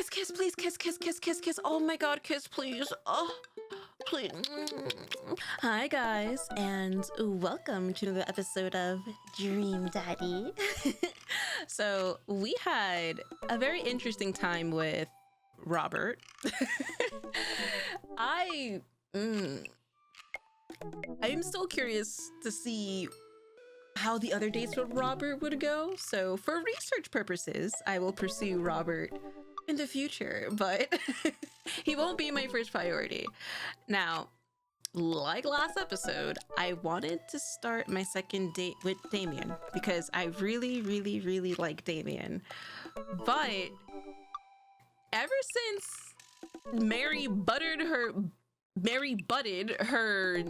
kiss, please, kiss, kiss, kiss, kiss, kiss. Oh my God, kiss, please. Oh, please. Hi guys, and welcome to another episode of Dream Daddy. So we had a very interesting time with Robert. I'm still curious to see how the other dates with Robert would go. So for research purposes, I will pursue Robert in the future, but he won't be my first priority. Now, like last episode, I wanted to start my second date with Damian because I really like Damian. But ever since Mary butted her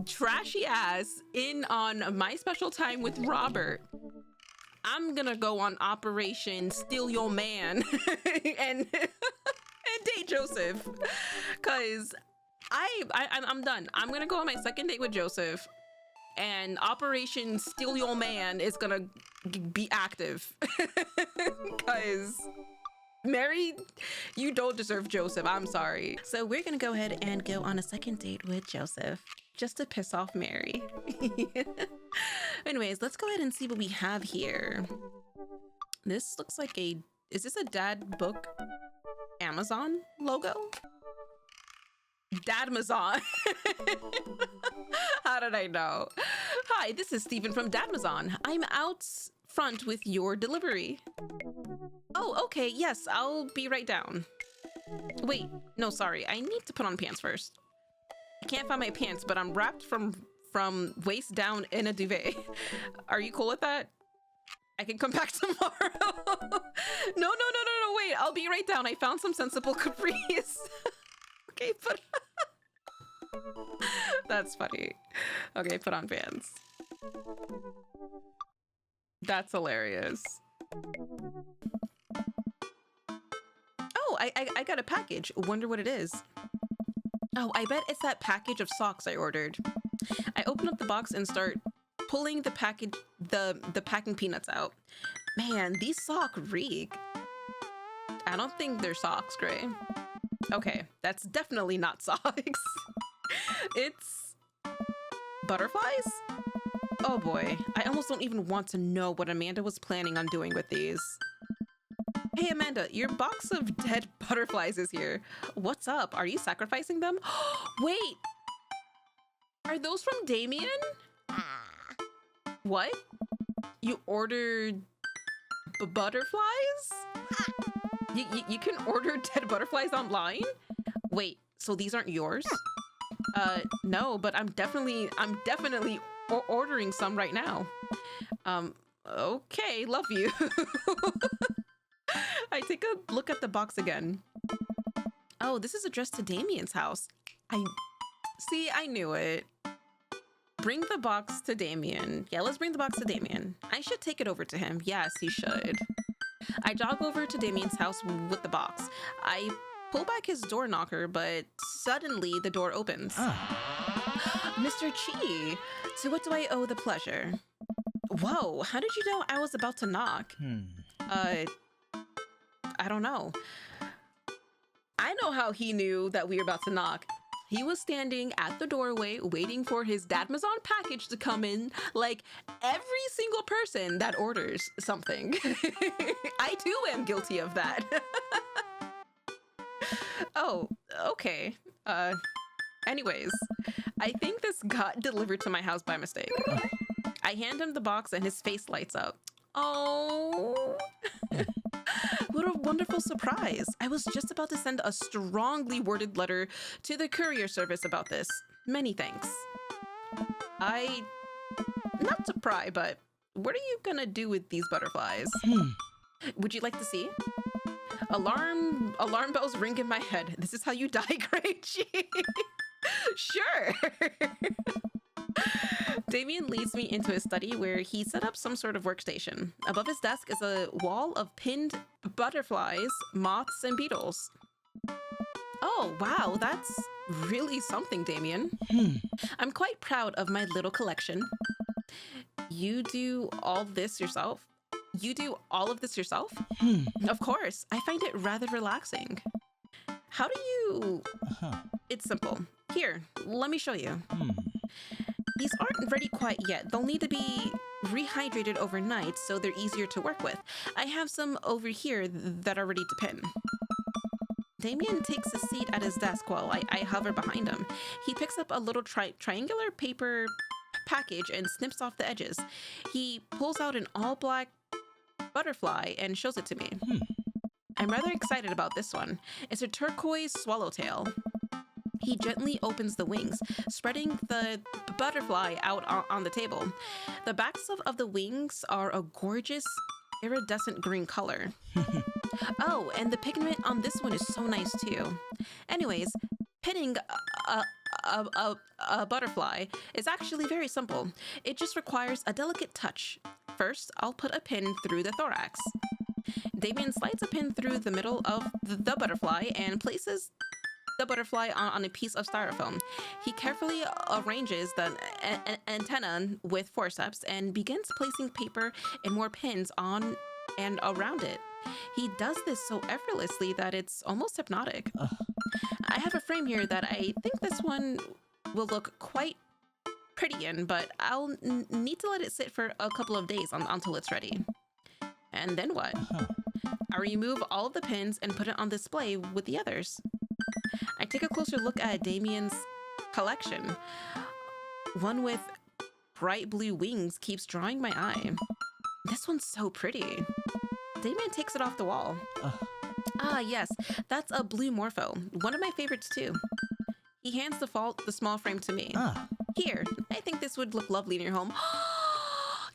trashy ass in on my special time with Robert, I'm gonna go on Operation Steal Your Man and date Joseph, cause I'm done. I'm gonna go on my second date with Joseph, and Operation Steal Your Man is gonna be active. Cause Mary, you don't deserve Joseph. I'm sorry. So we're gonna go ahead and go on a second date with Joseph just to piss off Mary. Anyways, let's go ahead and see what we have here. This looks like is this a dad book Amazon logo? Dadmazon. How did I know? Hi, this is Stephen from Dadmazon. I'm out front with your delivery. Oh, okay, yes, I'll be right down. Wait, no, sorry, I need to put on pants first. I can't find my pants, but I'm wrapped from waist down in a duvet. Are you cool with that? I can come back tomorrow. No, wait, I'll be right down. I found some sensible capris. Okay, that's funny. Okay, put on pants. That's hilarious. Oh, I got a package. Wonder what it is. Oh, I bet it's that package of socks I ordered. I open up the box and start pulling the package, the packing peanuts out. Man, these socks reek. I don't think they're socks, Gray. Okay, that's definitely not socks. It's butterflies? Oh boy, I almost don't even want to know what Amanda was planning on doing with these. Hey Amanda, your box of dead butterflies is here. What's up? Are you sacrificing them? Wait! Are those from Damien? What? You ordered butterflies? You can order dead butterflies online? Wait, so these aren't yours? No, but I'm definitely ordering some right now. Okay, love you. I take a look at the box again. Oh, this is addressed to Damien's house. I knew it. Bring the box to Damien. Yeah, let's bring the box to Damien. I should take it over to him. Yes, he should. I jog over to Damien's house with the box. I pull back his door knocker, but suddenly the door opens. Mr. Chi, to what do I owe the pleasure? Whoa, how did you know I was about to knock? I don't know. I know how he knew that we were about to knock. He was standing at the doorway waiting for his Dadmazon package to come in, like every single person that orders something. I too am guilty of that. Oh, okay. Anyways, I think this got delivered to my house by mistake. I hand him the box and his face lights up. Oh. What a wonderful surprise. I was just about to send a strongly worded letter to the courier service about this. Many thanks. Not to pry, but what are you gonna do with these butterflies? Would you like to see? Alarm bells ring in my head. This is how you die, Great G. Sure. Damien leads me into his study where he set up some sort of workstation. Above his desk is a wall of pinned butterflies, moths, and beetles. Oh, wow, that's really something, Damien. I'm quite proud of my little collection. You do all this yourself? you do all of this yourself? Of course, I find it rather relaxing. How do you... It's simple. Here, let me show you. These aren't ready quite yet. They'll need to be rehydrated overnight so they're easier to work with. I have some over here that are ready to pin. Damien takes a seat at his desk while I hover behind him. He picks up a little triangular paper package and snips off the edges. He pulls out an all-black butterfly and shows it to me. I'm rather excited about this one. It's a turquoise swallowtail. He gently opens the wings, spreading the butterfly out on the table. The backs of the wings are a gorgeous iridescent green color. Oh, and the pigment on this one is so nice too. Anyways, pinning a butterfly is actually very simple. It just requires a delicate touch. First, I'll put a pin through the thorax. Damien slides a pin through the middle of the butterfly and places the butterfly on a piece of styrofoam. He carefully arranges the antenna with forceps and begins placing paper and more pins on and around it. He does this so effortlessly that it's almost hypnotic. I have a frame here that I think this one will look quite pretty in, but I'll need to let it sit for a couple of days until it's ready. And then what? I remove all of the pins and put it on display with the others. I take a closer look at Damien's collection. One with bright blue wings keeps drawing my eye. This one's so pretty. Damien takes it off the wall. Ah, yes, that's a blue morpho. One of my favorites too. He hands the small frame to me. Here, I think this would look lovely in your home.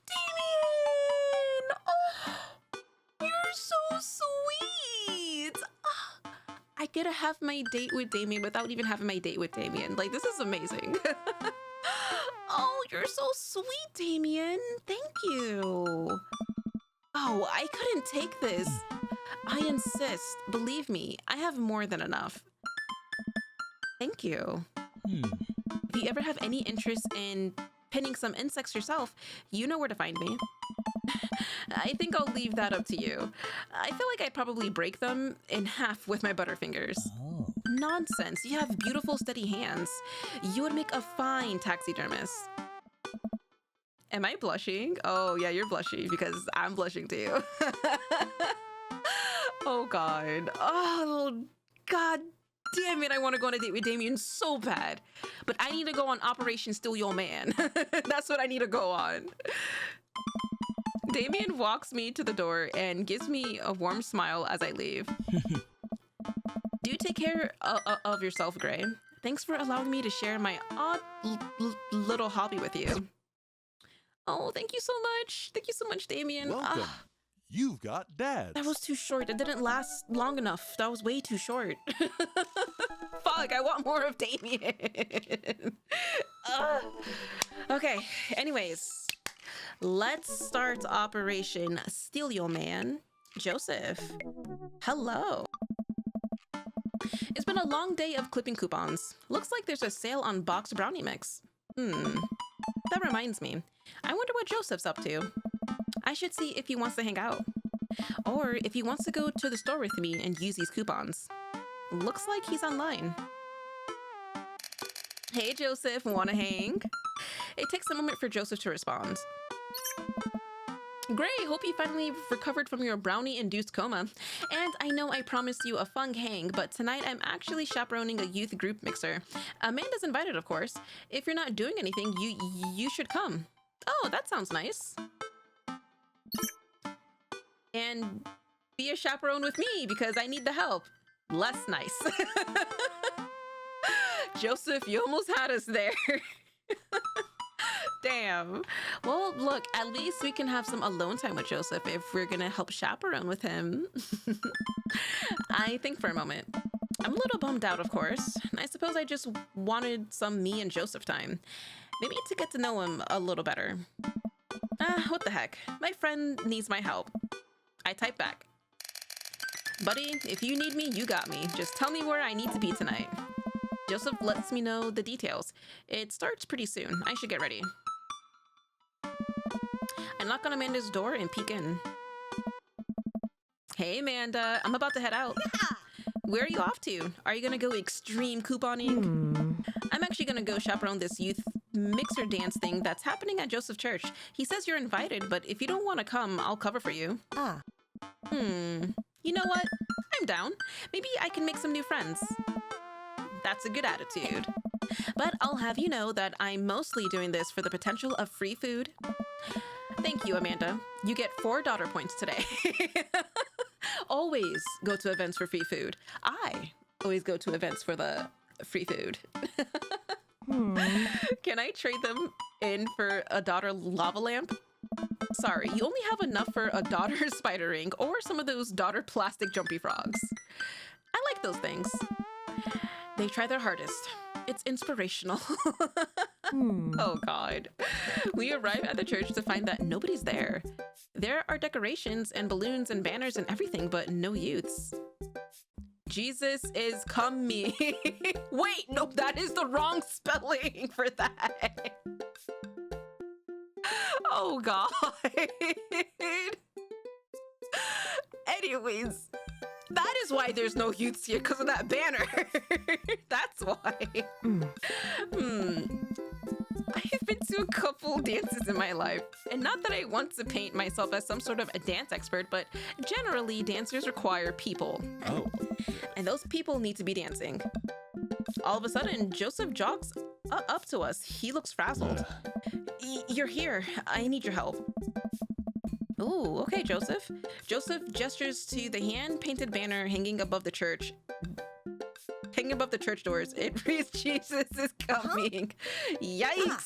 Damien! Oh, you're so sweet! I get to have my date with Damien without even having my date with Damien. Like, this is amazing. Oh, you're so sweet, Damien. Thank you. Oh, I couldn't take this. I insist. Believe me, I have more than enough. Thank you. If you ever have any interest in pinning some insects yourself, you know where to find me. I think I'll leave that up to you. I feel like I'd probably break them in half with my butterfingers. Nonsense. You have beautiful, steady hands. You would make a fine taxidermist. Am I blushing? Oh, yeah, you're blushing because I'm blushing too. Oh, God. Oh, God damn it. I want to go on a date with Damien so bad. But I need to go on Operation Steal Your Man. That's what I need to go on. Damien walks me to the door and gives me a warm smile as I leave. Do take care of yourself, Gray. Thanks for allowing me to share my odd little hobby with you. Oh, thank you so much. Thank you so much, Damien. Welcome. You've got dads. That was too short. It didn't last long enough. That was way too short. Fuck, I want more of Damien. Okay, anyways. Let's start Operation Steal Your Man. Joseph. Hello. It's been a long day of clipping coupons. Looks like there's a sale on boxed brownie mix. That reminds me. I wonder what Joseph's up to. I should see if he wants to hang out. Or if he wants to go to the store with me and use these coupons. Looks like he's online. Hey Joseph, wanna hang? It takes a moment for Joseph to respond. Gray, hope you finally recovered from your brownie-induced coma. And I know I promised you a fun hang, but tonight I'm actually chaperoning a youth group mixer. Amanda's invited, of course. If you're not doing anything, you should come. Oh, that sounds nice. And be a chaperone with me because I need the help. Less nice. Joseph, you almost had us there. Damn. Well, look, at least we can have some alone time with Joseph if we're gonna help chaperone with him. I think for a moment. I'm a little bummed out, of course. I suppose I just wanted some me and Joseph time. Maybe to get to know him a little better. What the heck. My friend needs my help. I type back. Buddy, if you need me, you got me. Just tell me where I need to be tonight. Joseph lets me know the details. It starts pretty soon. I should get ready. I knock on Amanda's door and peek in. Hey, Amanda. I'm about to head out. Where are you off to? Are you gonna go extreme couponing? I'm actually gonna go chaperone this youth mixer dance thing that's happening at Joseph Church. He says you're invited, but if you don't want to come, I'll cover for you. You know what? I'm down. Maybe I can make some new friends. That's a good attitude. But I'll have you know that I'm mostly doing this for the potential of free food. Thank you, Amanda. You get 4 daughter points today. Always go to events for free food. I always go to events for the free food. Can I trade them in for a daughter lava lamp? Sorry, you only have enough for a daughter spider ring or some of those daughter plastic jumpy frogs. I like those things. They try their hardest. It's inspirational. Oh God. We arrive at the church to find that nobody's there. There are decorations and balloons and banners and everything, but no youths. Jesus is coming. Wait, no, that is the wrong spelling for that. Oh God. Anyways, that is why there's no youths here, because of that banner. That's why. I've been to a couple dances in my life, and not that I want to paint myself as some sort of a dance expert, but generally dancers require people. Oh. And those people need to be dancing. All of a sudden, Joseph jogs up to us. He looks frazzled. You're here. I need your help. Oh, okay, Joseph. Joseph gestures to the hand-painted banner hanging above the church. Hanging above the church doors. It reads, Jesus is coming. Yikes.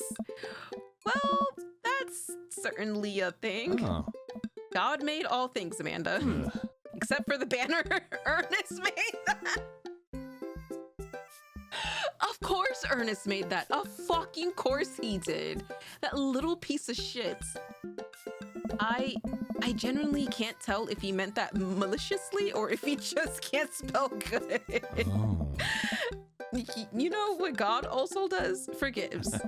Well, that's certainly a thing. God made all things, Amanda. Except for the banner. Ernest made that. Of course Ernest made that. Of fucking course he did. That little piece of shit. I genuinely can't tell if he meant that maliciously or if he just can't spell good. You know what God also does? Forgives.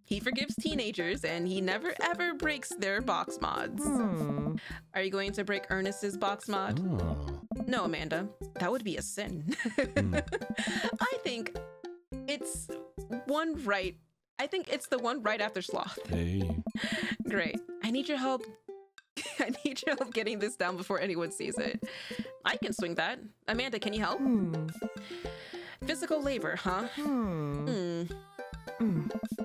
He forgives teenagers and he never ever breaks their box mods. Are you going to break Ernest's box mod? No, Amanda. That would be a sin. I think it's one right. I think it's the one right after sloth. Hey. Great. I need your help. I need your help getting this down before anyone sees it. I can swing that. Amanda, can you help? Physical labor, huh?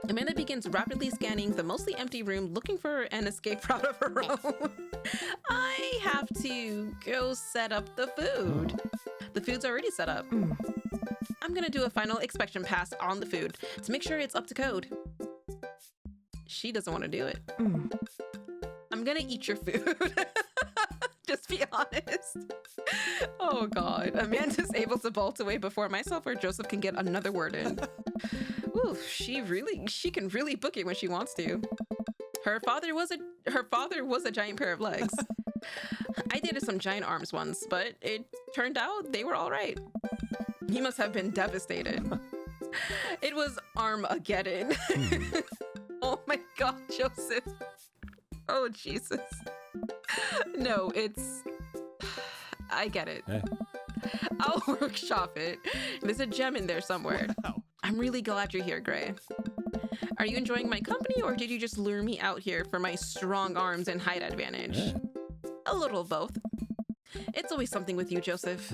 Amanda begins rapidly scanning the mostly empty room, looking for an escape route of her own. I have to go set up the food. The food's already set up. I'm gonna do a final inspection pass on the food to make sure it's up to code. She doesn't want to do it. I'm gonna eat your food. Just be honest. Oh God. Amanda's able to bolt away before myself or Joseph can get another word in. Ooh, she can really book it when she wants to. Her father was a giant pair of legs. I dated some giant arms once, but it turned out they were all right. He must have been devastated. It was Armageddon. Oh my God, Joseph. Oh, Jesus. No, it's... I get it. Hey. I'll workshop it. There's a gem in there somewhere. Wow. I'm really glad you're here, Gray. Are you enjoying my company, or did you just lure me out here for my strong arms and height advantage? Yeah. A little of both. It's always something with you, Joseph.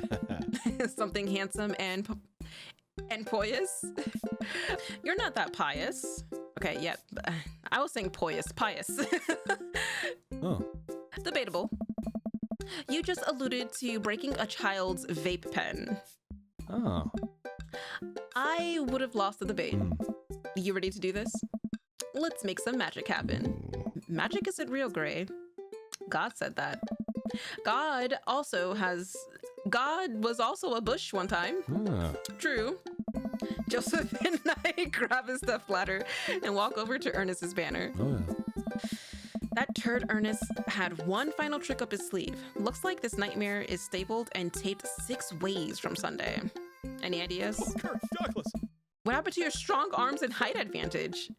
Something handsome and pious. You're not that pious. Okay, yep. I was saying pious. Oh. Debatable. You just alluded to breaking a child's vape pen. Oh. I would have lost the debate. You ready to do this? Let's make some magic happen. Magic isn't real, Gray. God said that. God was also a bush one time. True. Joseph and I grab his stuffed ladder and walk over to Ernest's banner. That turd Ernest had one final trick up his sleeve. Looks like this nightmare is stapled and taped 6 ways from Sunday. Any ideas? Kurt Douglas. What happened to your strong arms and height advantage?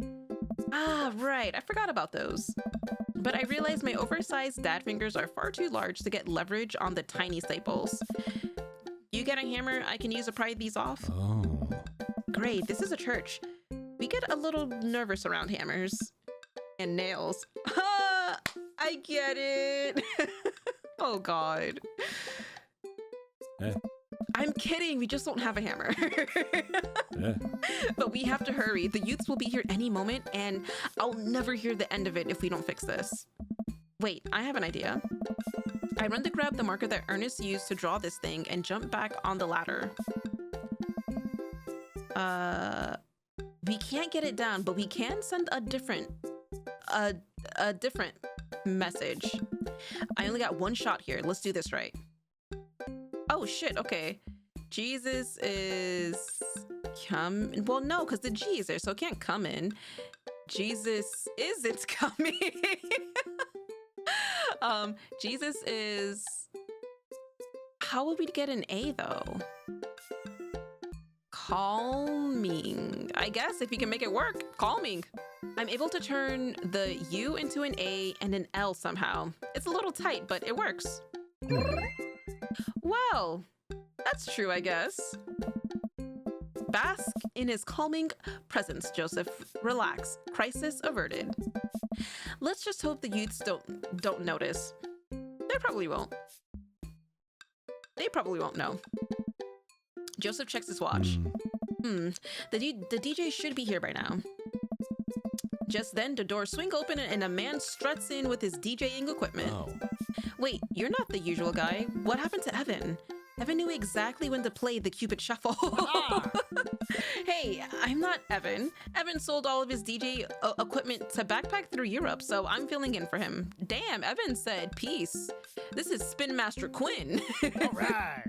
Ah, right. I forgot about those. But I realized my oversized dad fingers are far too large to get leverage on the tiny staples. You get a hammer I can use to pry these off? Oh. Great, this is a church. We get a little nervous around hammers. And nails. Ah, I get it. Oh, God. Eh. I'm kidding. We just don't have a hammer. Yeah. But we have to hurry. The youths will be here any moment, and I'll never hear the end of it if we don't fix this. Wait, I have an idea. I run to grab the marker that Ernest used to draw this thing and jump back on the ladder. We can't get it down, but we can send a different message. I only got one shot here. Let's do this right. Oh shit, okay. Jesus is well, no, because the G is there, so it can't come in. Jesus isn't coming. Jesus is... How would we get an A though? Calming. I guess if you can make it work. Calming. I'm able to turn the U into an A and an L somehow. It's a little tight, but it works. Well, that's true, I guess. Bask in his calming presence, Joseph. Relax. Crisis averted. Let's just hope the youths don't notice. They probably won't. They probably won't know. Joseph checks his watch. The DJ should be here by now. Just then, the door swings open and a man struts in with his DJing equipment. Oh. Wait, you're not the usual guy. What happened to Evan? Evan knew exactly when to play the Cupid Shuffle. Hey, I'm not Evan. Evan sold all of his DJ equipment to backpack through Europe, so I'm filling in for him. Damn, Evan said peace. This is Spin Master Quinn. All right.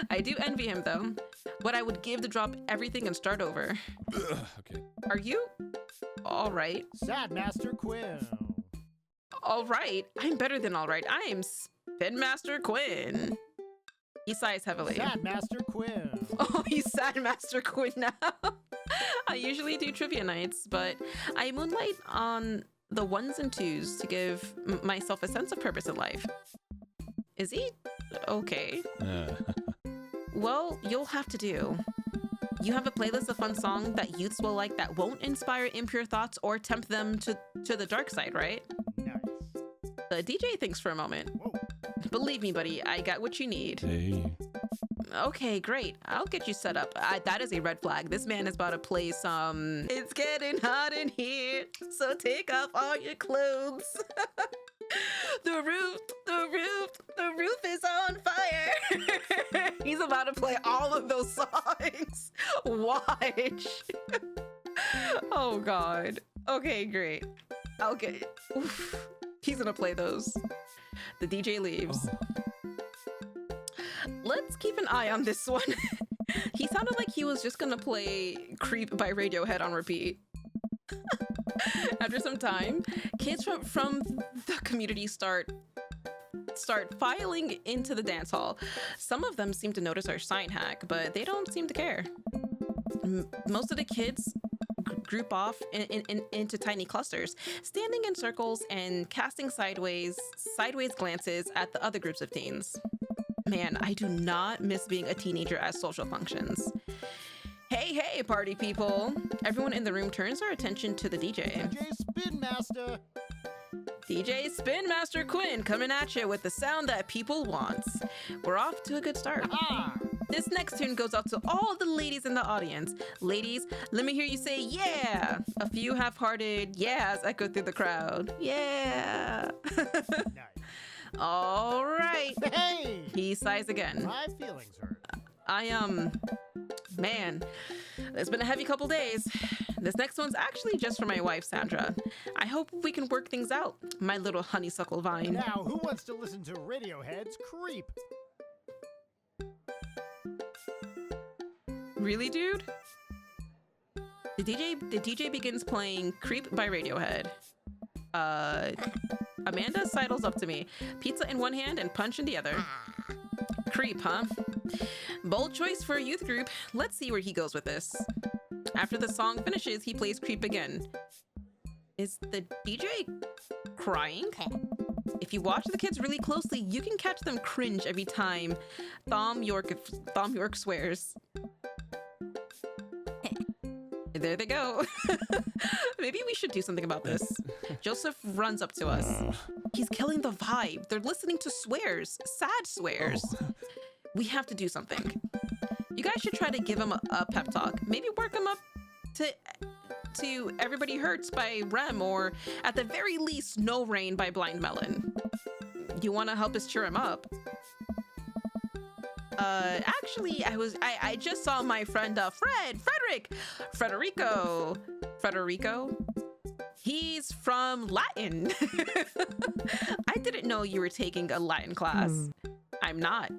I do envy him, though. What I would give to drop everything and start over. Okay. Are you? All right. Sad Master Quinn. All right. I'm better than all right. I am Spin Master Quinn. He sighs heavily. Sad Master Quinn. Oh, he's Sad Master Quinn now. I usually do trivia nights, but I moonlight on the ones and twos to give myself a sense of purpose in life. Is he? Okay. Well, you'll have to do. You have a playlist of fun songs that youths will like that won't inspire impure thoughts or tempt them to the dark side, right? Nice. The DJ thinks for a moment. Whoa. Believe me, buddy, I got what you need. Hey. Okay, great. I'll get you set up. That is a red flag. This man is about to play some... It's getting hot in here, so take off all your clothes. The roof is on fire. He's about to play all of those songs. Watch. Oh, God. Okay, great. Okay. Oof. He's gonna play those. The DJ leaves. Let's keep an eye on this one. He sounded like he was just gonna play Creep by Radiohead on repeat. After some time, kids from the community start filing into the dance hall. Some of them seem to notice our sign hack, but they don't seem to care. Most of the kids group off into tiny clusters, standing in circles and casting sideways glances at the other groups of teens. Man, I do not miss being a teenager at social functions. Hey, party people. Everyone in the room turns their attention to the DJ. DJ Spin Master. DJ Spin Master Quinn coming at you with the sound that people want. We're off to a good start. Ah. This next tune goes out to all the ladies in the audience. Ladies, let me hear you say yeah. A few half-hearted yeahs echo through the crowd. Yeah. Nice. All right. Hey. He sighs again. My feelings hurt. Man, it's been a heavy couple days. This next one's actually just for my wife, Sandra. I hope we can work things out, my little honeysuckle vine. Now, who wants to listen to Radiohead's Creep? Really, dude? The DJ begins playing Creep by Radiohead. Amanda sidles up to me, pizza in one hand and punch in the other. Creep, huh? Bold choice for a youth group. Let's see where he goes with this. After the song finishes, he plays Creep again. Is the DJ crying? If you watch the kids really closely, you can catch them cringe every time Thom York swears. There they go. Maybe we should do something about this. Joseph runs up to us. He's killing the vibe. They're listening to swears, sad swears. We have to do something. You guys should try to give him a pep talk. Maybe work him up to Everybody Hurts by Rem, or at the very least, No Rain by Blind Melon. You want to help us cheer him up? Actually, I just saw my friend Federico. He's from Latin. I didn't know you were taking a Latin class. I'm not.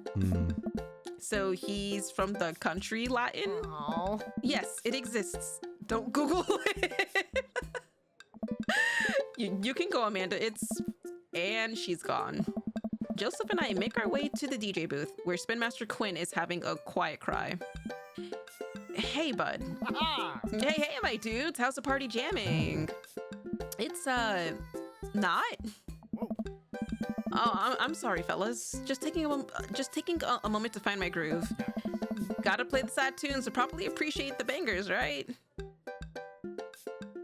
So he's from the country Latin? Oh. Yes, it exists. Don't Google it. You can go, Amanda. And she's gone. Joseph and I make our way to the DJ booth where Spin Master Quinn is having a quiet cry. Hey, bud. Hey, my dudes. How's the party jamming? It's, not. Oh, I'm sorry, fellas. Just taking a moment to find my groove. Gotta play the sad tunes to properly appreciate the bangers, right?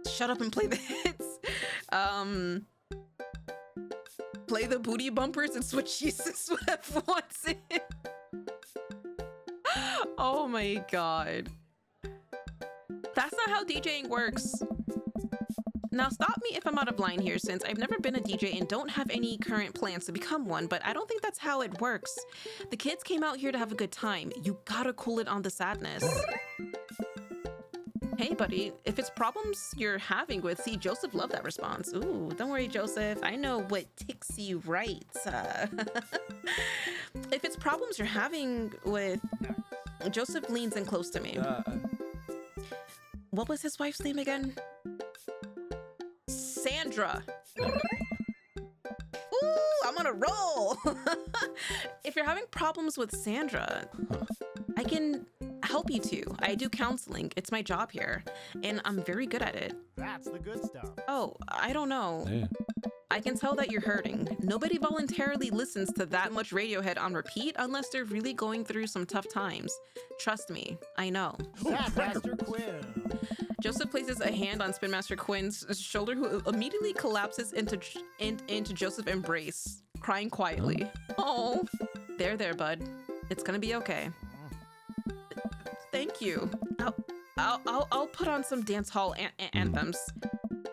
Shut up and play the hits. Play the booty bumpers and switch Jesus once in. Oh my god. That's not how DJing works. Now stop me if I'm out of line here, since I've never been a DJ and don't have any current plans to become one, but I don't think that's how it works. The kids came out here to have a good time. You gotta cool it on the sadness. Hey, buddy, if it's problems you're having with... See, Joseph loved that response. Ooh, don't worry, Joseph. I know what ticks you right. If it's problems you're having with... Joseph leans in close to me. What was his wife's name again? Sandra. Ooh, I'm on a roll. If you're having problems with Sandra, I can help you too. I do counseling. It's my job here, and I'm very good at it. That's the good stuff. Oh, I don't know. Yeah. I can tell that you're hurting. Nobody voluntarily listens to that much Radiohead on repeat unless they're really going through some tough times. Trust me, I know. Sad Master Quinn. Joseph places a hand on Spin Master Quinn's shoulder, who immediately collapses into Joseph's embrace, crying quietly. Oh, there, bud. It's gonna be okay. Thank you. I'll put on some dance hall anthems.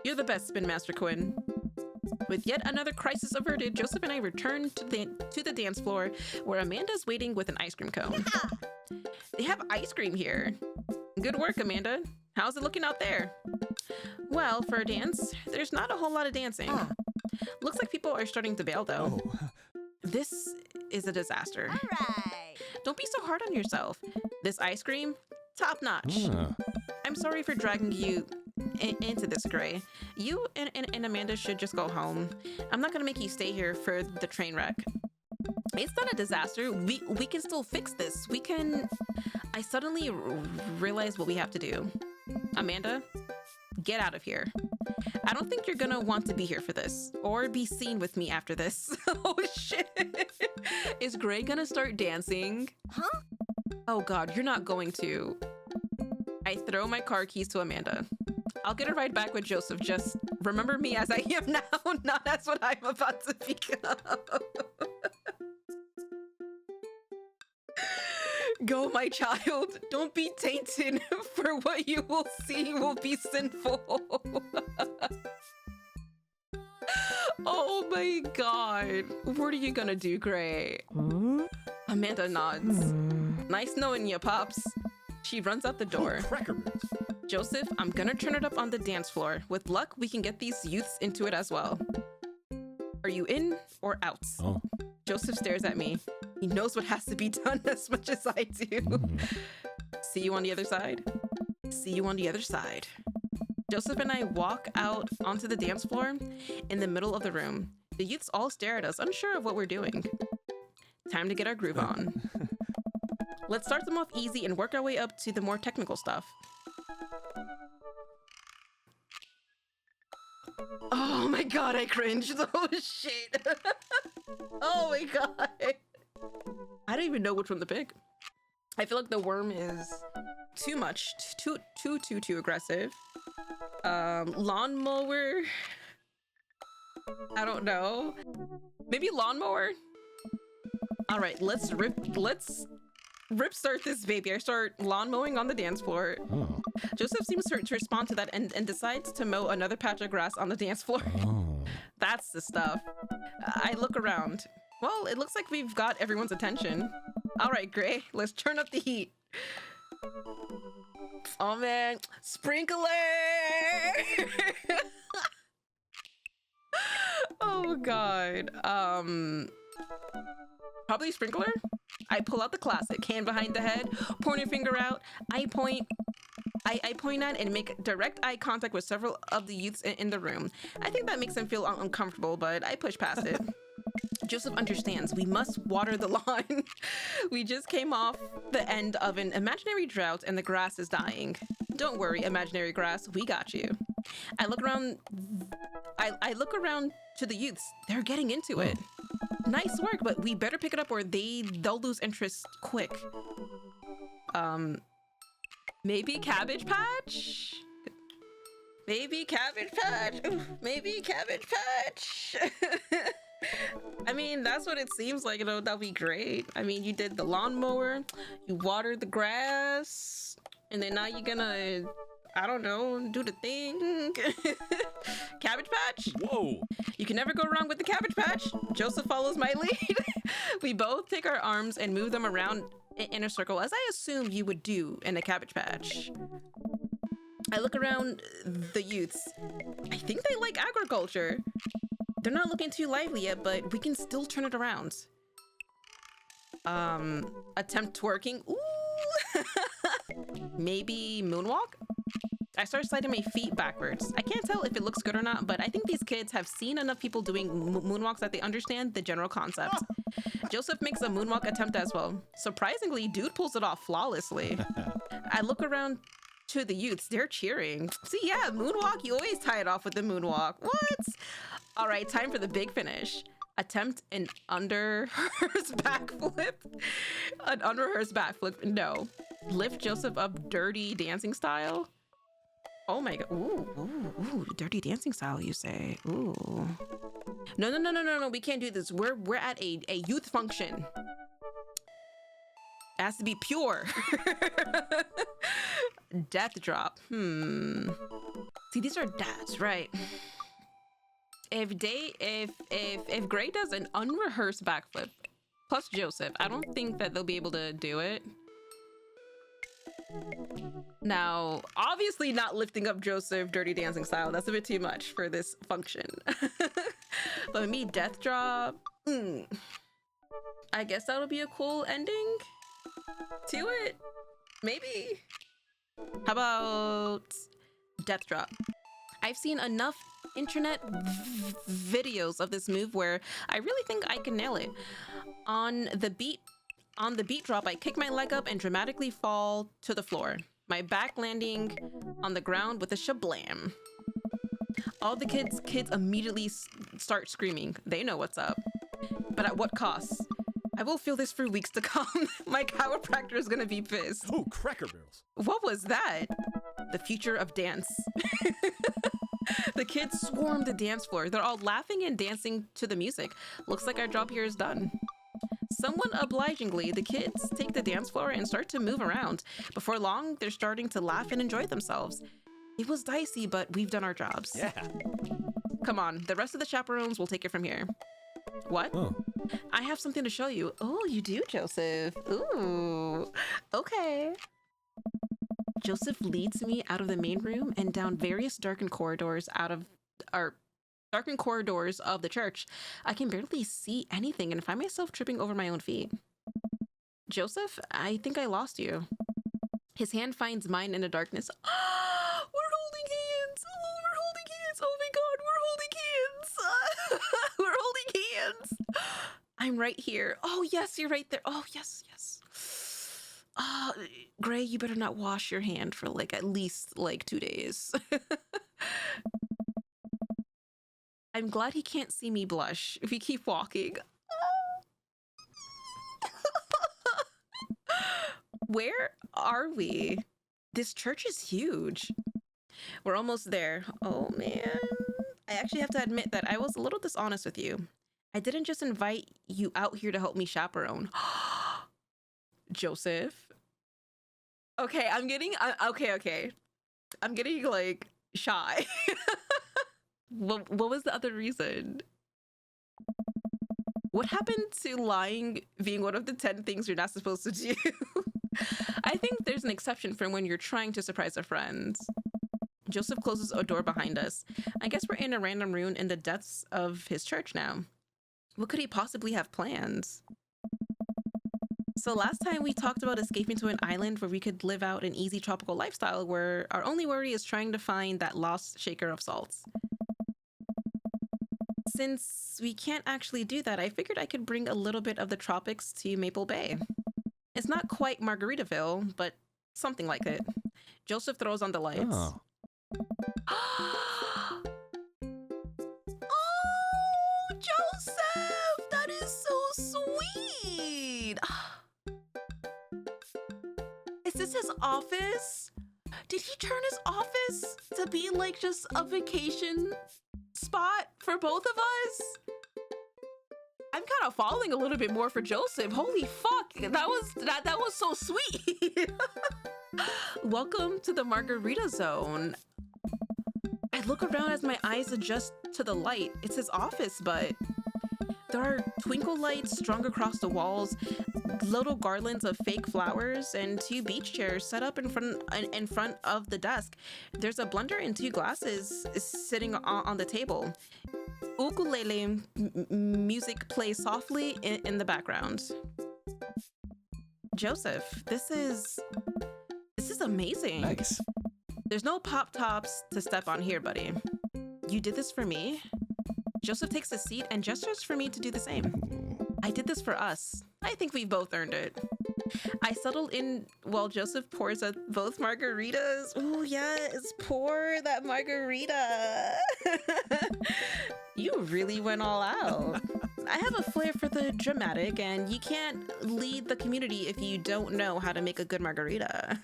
You're the best, Spin Master Quinn. With yet another crisis averted, Joseph and I return to the dance floor, where Amanda's waiting with an ice cream cone. They have ice cream here. Good work, Amanda. How's it looking out there? Well, for a dance, there's not a whole lot of dancing. Looks like people are starting to bail, though. This is a disaster. All right. Don't be so hard on yourself. This ice cream, top notch. I'm sorry for dragging you into this, Gray. You and Amanda should just go home. I'm not gonna make you stay here for the train wreck. It's not a disaster. We can still fix this. We can... I suddenly realize what we have to do. Amanda, get out of here. I don't think you're gonna want to be here for this, or be seen with me after this. Oh shit. Is Gray gonna start dancing? Huh? Oh god, you're not going to. I throw my car keys to Amanda. I'll get a ride back with Joseph. Just remember me as I am now, not as what I'm about to become. Go, my child. Don't be tainted, for what you will see will be sinful. Oh my god. What are you gonna do, Gray? Amanda nods. Nice knowing you, Pops. She runs out the door. Joseph, I'm gonna turn it up on the dance floor. With luck, we can get these youths into it as well. Are you in or out? Oh. Joseph stares at me. He knows what has to be done as much as I do. See you on the other side? See you on the other side. Joseph and I walk out onto the dance floor in the middle of the room. The youths all stare at us, unsure of what we're doing. Time to get our groove on. Let's start them off easy and work our way up to the more technical stuff. Oh my god, I cringed. Oh shit. Oh my god. I don't even know which one to pick. I feel like the worm is too much, too aggressive. Lawnmower. I don't know. Maybe lawnmower. All right, let's rip start this baby. I start lawn mowing on the dance floor. Oh. Joseph seems to respond to that and decides to mow another patch of grass on the dance floor. Oh. That's the stuff. I look around. Well, it looks like we've got everyone's attention. All right, Gray, let's turn up the heat. Oh man, sprinkler! Oh god. Probably sprinkler. I pull out the classic hand behind the head, pointer finger out. I point at and make direct eye contact with several of the youths in the room. I think that makes them feel uncomfortable, but I push past it. Joseph understands we must water the lawn. We just came off the end of an imaginary drought and the grass is dying. Don't worry, imaginary grass, we got you. I look around to the youths. They're getting into it. Nice work, but we better pick it up or they'll lose interest quick. Maybe Cabbage Patch? Maybe Cabbage Patch? Oof, maybe Cabbage Patch? I mean, that's what it seems like, you know, that'll be great. I mean, you did the lawnmower, you watered the grass, and then now you're gonna, I don't know, do the thing. Cabbage Patch? Whoa. You can never go wrong with the Cabbage Patch. Joseph follows my lead. We both take our arms and move them around in a circle, as I assume you would do in a Cabbage Patch. I look around the youths. I think they like agriculture. They're not looking too lively yet, but we can still turn it around. Attempt twerking. Ooh. Maybe moonwalk? I start sliding my feet backwards. I can't tell if it looks good or not, but I think these kids have seen enough people doing moonwalks that they understand the general concept. Joseph makes a moonwalk attempt as well. Surprisingly, dude pulls it off flawlessly. I look around to the youths. They're cheering. See, yeah, moonwalk. You always tie it off with the moonwalk. What? All right, time for the big finish. Attempt an under-rehearsed backflip. An under-rehearsed backflip. No. Lift Joseph up dirty dancing style. Oh my god. Ooh, dirty dancing style, you say. Ooh. No, we can't do this. We're at a youth function. It has to be pure. Death drop. See, these are dads, right? If Gray does an unrehearsed backflip plus Joseph, I don't think that they'll be able to do it. Now, obviously not lifting up Joseph dirty dancing style. That's a bit too much for this function. But me, death drop. I guess that'll be a cool ending to it. Maybe. How about death drop? I've seen enough internet videos of this move where I really think I can nail it. On the beat drop, I kick my leg up and dramatically fall to the floor, my back landing on the ground with a shablam. All the kids immediately start screaming. They know what's up. But at what cost? I will feel this for weeks to come. My chiropractor is gonna be pissed. Oh, Cracker Barrels. What was that? The future of dance. The kids swarm the dance floor. They're all laughing and dancing to the music. Looks like our job here is done. Somewhat obligingly, the kids take the dance floor and start to move around. Before long, they're starting to laugh and enjoy themselves. It was dicey, but we've done our jobs. Yeah. Come on, the rest of the chaperones will take it from here. What? Oh. I have something to show you. Oh, you do, Joseph. Ooh, okay. Joseph leads me out of the main room and down various darkened corridors of the church. I can barely see anything and find myself tripping over my own feet. Joseph, I think I lost you. His hand finds mine in the darkness. Oh, we're holding hands. Oh, we're holding hands. Oh my God, we're holding hands. We're holding hands. I'm right here. Oh, yes, you're right there. Oh, yes, yes. Gray, you better not wash your hand for like at least like 2 days. I'm glad he can't see me blush if we keep walking. Where are we? This church is huge. We're almost there. Oh man. I actually have to admit that I was a little dishonest with you. I didn't just invite you out here to help me chaperone. Joseph. Okay, I'm getting okay. I'm getting like shy. What was the other reason? What happened to lying being one of the 10 things you're not supposed to do? I think there's an exception for when you're trying to surprise a friend. Joseph closes a door behind us. I guess we're in a random room in the depths of his church now. What could he possibly have planned? So last time we talked about escaping to an island where we could live out an easy tropical lifestyle where our only worry is trying to find that lost shaker of salts. Since we can't actually do that, I figured I could bring a little bit of the tropics to Maple Bay. It's not quite Margaritaville, but something like it. Joseph throws on the lights. Oh. Oh, Joseph! That is so sweet! Is this his office? Did he turn his office to be like just a vacation spot for both of us? I'm kind of falling a little bit more for Joseph. Holy fuck, that was so sweet. Welcome to the Margarita Zone. I look around as my eyes adjust to the light. It's his office, but there are twinkle lights strung across the walls, little garlands of fake flowers, and 2 beach chairs set up in front of the desk. There's a blender and 2 glasses sitting on the table. Ukulele music plays softly in the background. Joseph, this is amazing. Nice. There's no pop tops to step on here, buddy. You did this for me? Joseph takes a seat and gestures for me to do the same. I did this for us. I think we both earned it. I settled in while Joseph pours out both margaritas. Ooh, yes, pour that margarita. You really went all out. I have a flair for the dramatic, and you can't lead the community if you don't know how to make a good margarita.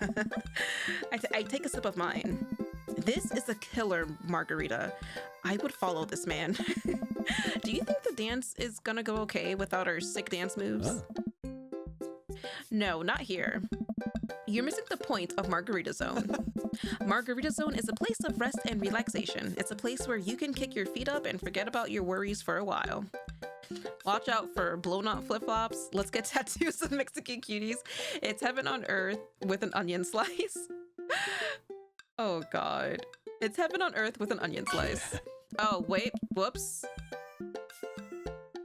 I take a sip of mine. This is a killer margarita. I would follow this man. Do you think the dance is gonna go okay without our sick dance moves? Oh. No, not here. You're missing the point of Margarita Zone. Margarita Zone is a place of rest and relaxation. It's a place where you can kick your feet up and forget about your worries for a while. Watch out for blown out flip-flops. Let's get tattoos of Mexican cuties. It's heaven on earth with an onion slice. Oh God. It's heaven on earth with an onion slice. Oh, wait. Whoops.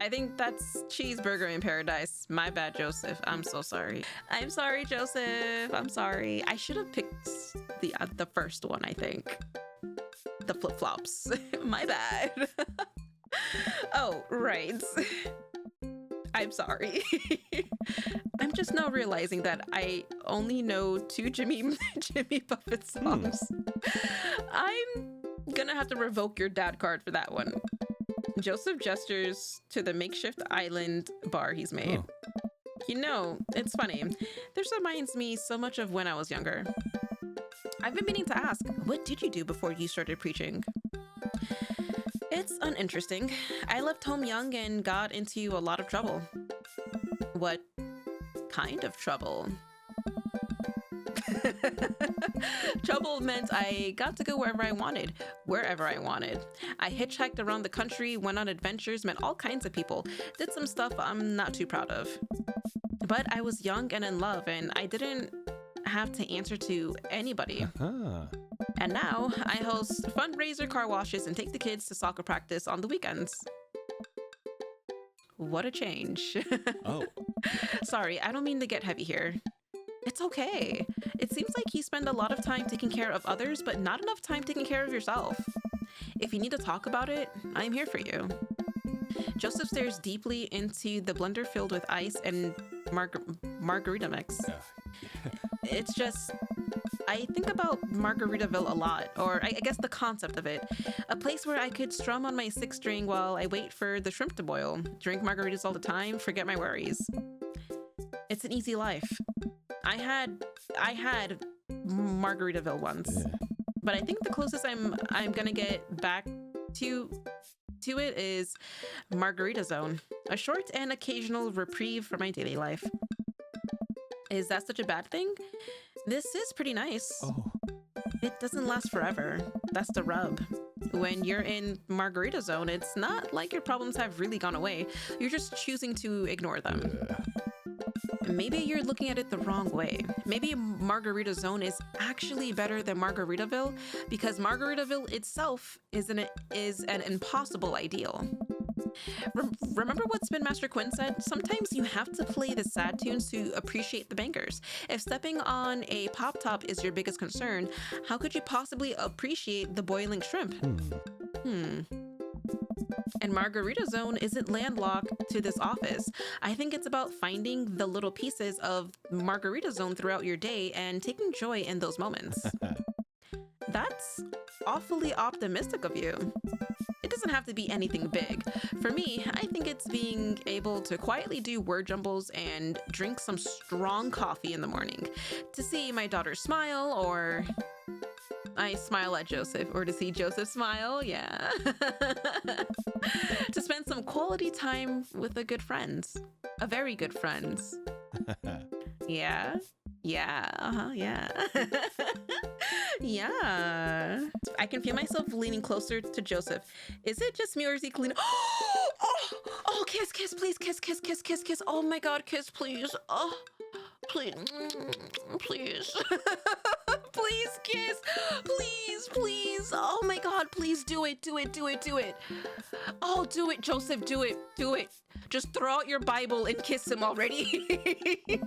I think that's cheeseburger in paradise. My bad, Joseph. I'm so sorry. I'm sorry, Joseph. I'm sorry. I should have picked the first one, I think. The flip-flops. My bad. Oh, right. I'm sorry. I'm just now realizing that I only know 2 Jimmy Buffett songs. I'm gonna have to revoke your dad card for that one. Joseph gestures to the makeshift island bar he's made. Oh. You know, it's funny. This reminds me so much of when I was younger. I've been meaning to ask, what did you do before you started preaching? It's uninteresting. I left home young and got into a lot of trouble. What kind of trouble? Trouble meant I got to go wherever I wanted. I hitchhiked around the country, went on adventures, met all kinds of people, did some stuff I'm not too proud of. But I was young and in love, and I didn't have to answer to anybody. Uh-huh. And now I host fundraiser car washes and take the kids to soccer practice on the weekends. What a change. Oh. Sorry, I don't mean to get heavy here. It's okay. It seems like you spend a lot of time taking care of others, but not enough time taking care of yourself. If you need to talk about it, I'm here for you. Joseph stares deeply into the blender filled with ice and margarita mix. It's just, I think about Margaritaville a lot, or I guess the concept of it. A place where I could strum on my sixth string while I wait for the shrimp to boil, drink margaritas all the time, forget my worries. It's an easy life. I had Margaritaville once, Yeah. but I think the closest I'm gonna get back to it is Margarita Zone, a short and occasional reprieve for my daily life. Is that such a bad thing? This is pretty nice. Oh. It doesn't last forever. That's the rub. When you're in Margarita Zone, it's not like your problems have really gone away. You're just choosing to ignore them. Yeah. Maybe you're looking at it the wrong way. Maybe Margarita Zone is actually better than Margaritaville because Margaritaville itself is an impossible ideal. Remember what Spin Master Quinn said? Sometimes you have to play the sad tunes to appreciate the bangers. If stepping on a pop top is your biggest concern, how could you possibly appreciate the boiling shrimp? And Margarita Zone isn't landlocked to this office. I think it's about finding the little pieces of Margarita Zone throughout your day and taking joy in those moments. That's awfully optimistic of you. It doesn't have to be anything big. For me, I think it's being able to quietly do word jumbles and drink some strong coffee in the morning. To see my daughter smile, or I smile at Joseph, or to see Joseph smile, yeah. To spend some quality time with a good friend. A very good friend. Yeah. Yeah. Yeah. Yeah. I can feel myself leaning closer to Joseph. Is it just me or is he clean? Oh, kiss, please, kiss. Oh my God, kiss, please. Oh, please, please. Please kiss, please. Oh my God, please do it. Oh, do it, Joseph, do it. Just throw out your Bible and kiss him already.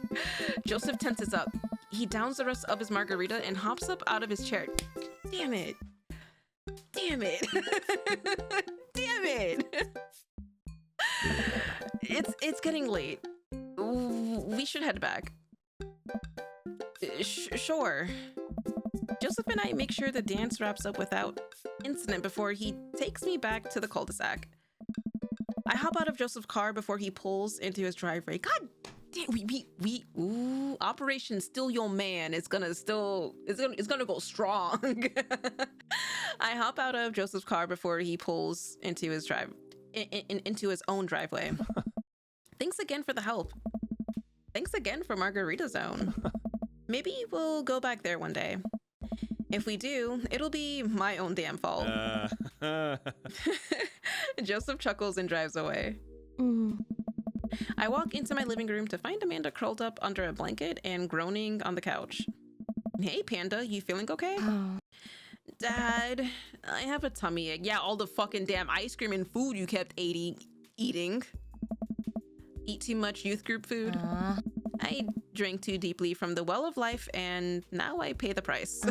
Joseph tenses up. He downs the rest of his margarita and hops up out of his chair. Damn it. It's getting late. We should head back. Sure. Joseph and I make sure the dance wraps up without incident before he takes me back to the cul-de-sac. I hop out of Joseph's car before he pulls into his driveway. God damn, Operation Steal Your Man is gonna go strong. I hop out of Joseph's car before he pulls into his into his own driveway. Thanks again for the help. Thanks again for Margarita Zone. Maybe we'll go back there one day. If we do, it'll be my own damn fault. Joseph chuckles and drives away. I walk into my living room to find Amanda curled up under a blanket and groaning on the couch. Hey, Panda, you feeling okay? Dad, I have a tummy ache. Yeah, all the fucking damn ice cream and food you kept eating. Eat too much youth group food. I drank too deeply from the well of life and now I pay the price.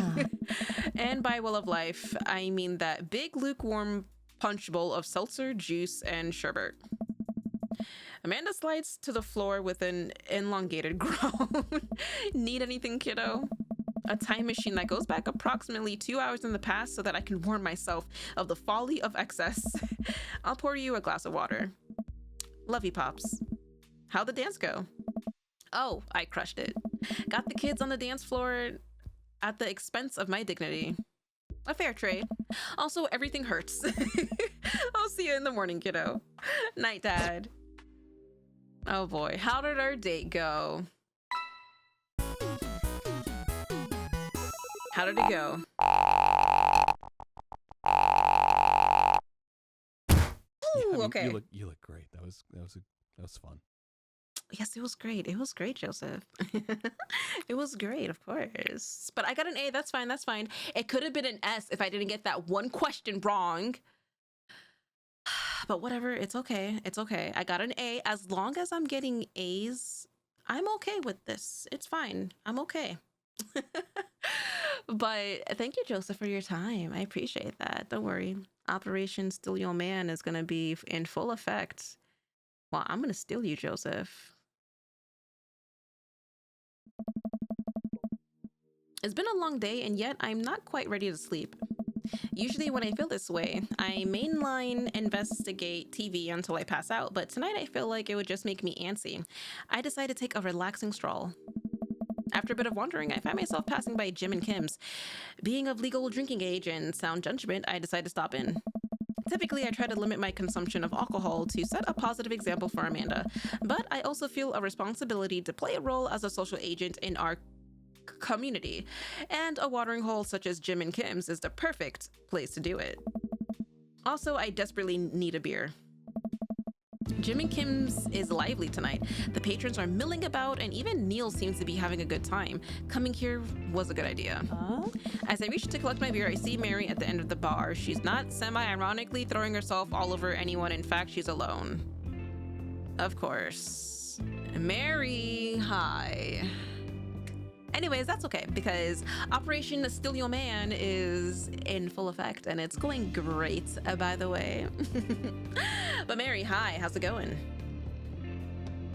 And by well of life, I mean that big lukewarm punch bowl of seltzer, juice, and sherbet. Amanda slides to the floor with an elongated groan. Need anything, kiddo? A time machine that goes back approximately 2 hours in the past so that I can warn myself of the folly of excess. I'll pour you a glass of water. Love you, Pops. How'd the dance go? Oh, I crushed it. Got the kids on the dance floor at the expense of my dignity. A fair trade. Also, everything hurts. I'll see you in the morning, kiddo. Night, Dad. Oh boy, how did our date go? How did it go? Ooh, okay. You look great. That was fun. Yes, it was great. It was great, Joseph. It was great, of course. But I got an A. That's fine. It could have been an S if I didn't get that one question wrong. But whatever, it's okay. I got an A. As long as I'm getting A's, I'm okay with this. It's fine. I'm okay. But thank you, Joseph, for your time. I appreciate that. Don't worry. Operation Steal Your Man is going to be in full effect. Well, I'm going to steal you, Joseph. It's been a long day, and yet I'm not quite ready to sleep. Usually when I feel this way, I mainline investigate TV until I pass out, but tonight I feel like it would just make me antsy. I decide to take a relaxing stroll. After a bit of wandering, I find myself passing by Jim and Kim's. Being of legal drinking age and sound judgment, I decide to stop in. Typically, I try to limit my consumption of alcohol to set a positive example for Amanda, but I also feel a responsibility to play a role as a social agent in our community, and a watering hole such as Jim and Kim's is the perfect place to do it. Also, I desperately need a beer. Jim and Kim's is lively tonight. The patrons are milling about, and even Neil seems to be having a good time. Coming here was a good idea. As I reach to collect my beer, I see Mary at the end of the bar. She's not semi-ironically throwing herself all over anyone. In fact, she's alone. Of course. Mary, hi. Anyways, that's okay, because Operation Steal Your Man is in full effect, and it's going great, by the way. But Mary, hi, how's it going?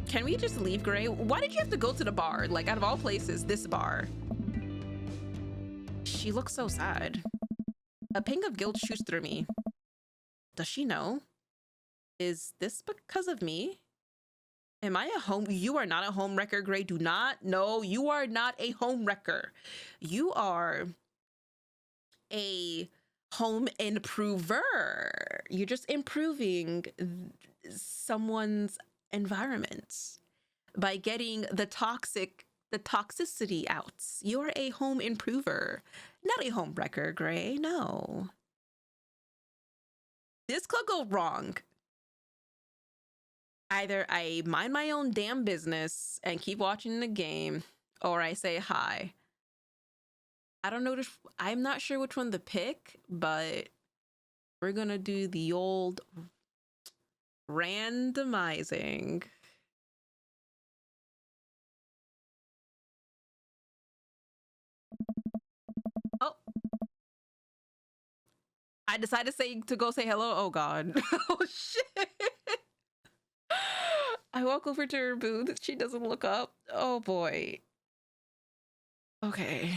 Can we just leave, Gray? Why did you have to go to the bar? Like, out of all places, this bar. She looks so sad. A pang of guilt shoots through me. Does she know? Is this because of me? Am I a home? You are not a home wrecker, Gray. Do not. No, you are not a home wrecker. You are a home improver. You're just improving someone's environment by getting the toxicity out. You're a home improver, not a home wrecker, Gray. No. This could go wrong. Either I mind my own damn business and keep watching the game, or I say hi. I don't know. I'm not sure which one to pick, but we're gonna do the old randomizing. Oh, I decided to go say hello. Oh God. Oh shit. I walk over to her booth. She doesn't look up. Oh boy. Okay.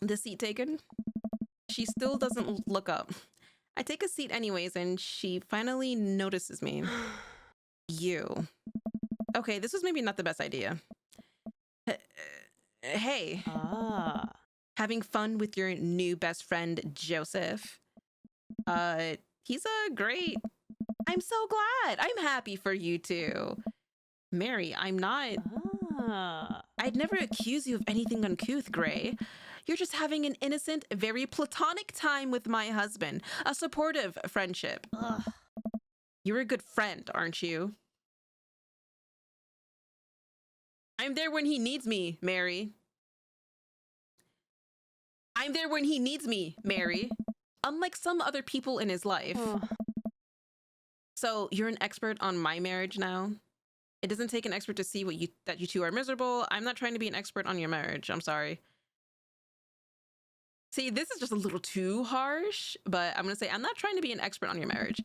The seat taken? She still doesn't look up. I take a seat anyways, and she finally notices me. You. Okay, this was maybe not the best idea. Hey. Having fun with your new best friend, Joseph. He's a great... I'm so glad. I'm happy for you two. Mary, I'm not... I'd never accuse you of anything uncouth, Gray. You're just having an innocent, very platonic time with my husband. A supportive friendship. You're a good friend, aren't you? I'm there when he needs me, Mary. I'm there when he needs me, Mary. Unlike some other people in his life. So you're an expert on my marriage now? It doesn't take an expert to see that you two are miserable. I'm not trying to be an expert on your marriage. I'm sorry. See, this is just a little too harsh, but I'm gonna say I'm not trying to be an expert on your marriage.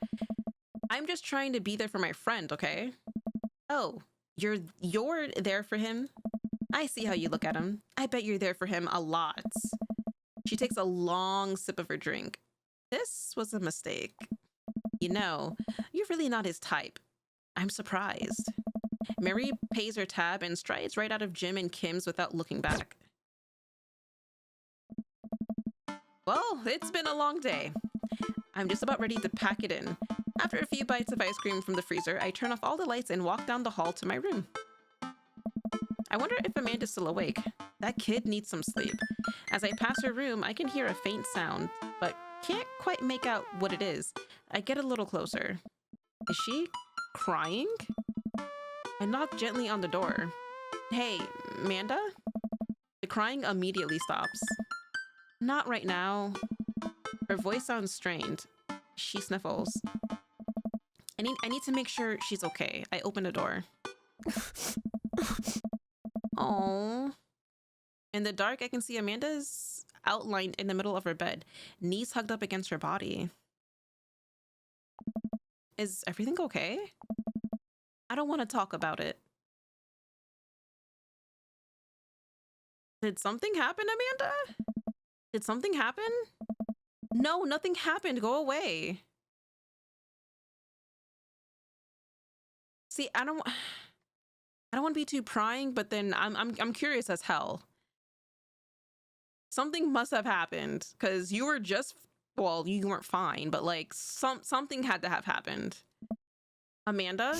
I'm just trying to be there for my friend, okay? Oh, you're there for him? I see how you look at him. I bet you're there for him a lot. She takes a long sip of her drink. This was a mistake. You know, you're really not his type. I'm surprised. Mary pays her tab and strides right out of Jim and Kim's without looking back. Well, it's been a long day. I'm just about ready to pack it in. After a few bites of ice cream from the freezer, I turn off all the lights and walk down the hall to my room. I wonder if Amanda's still awake. That kid needs some sleep. As I pass her room, I can hear a faint sound, but can't quite make out what it is. I get a little closer. Is she crying? I knock gently on the door. Hey, Amanda? The crying immediately stops. Not right now. Her voice sounds strained. She sniffles. I need to make sure she's okay. I open the door. Oh. In the dark, I can see Amanda's outlined in the middle of her bed, knees hugged up against her body. Is everything okay? I don't want to talk about it. Did something happen, Amanda? Did something happen? No, nothing happened. Go away. See, I don't want to be too prying, but then I'm curious as hell. Something must have happened because you were just, well, you weren't fine, but like something had to have happened. Amanda,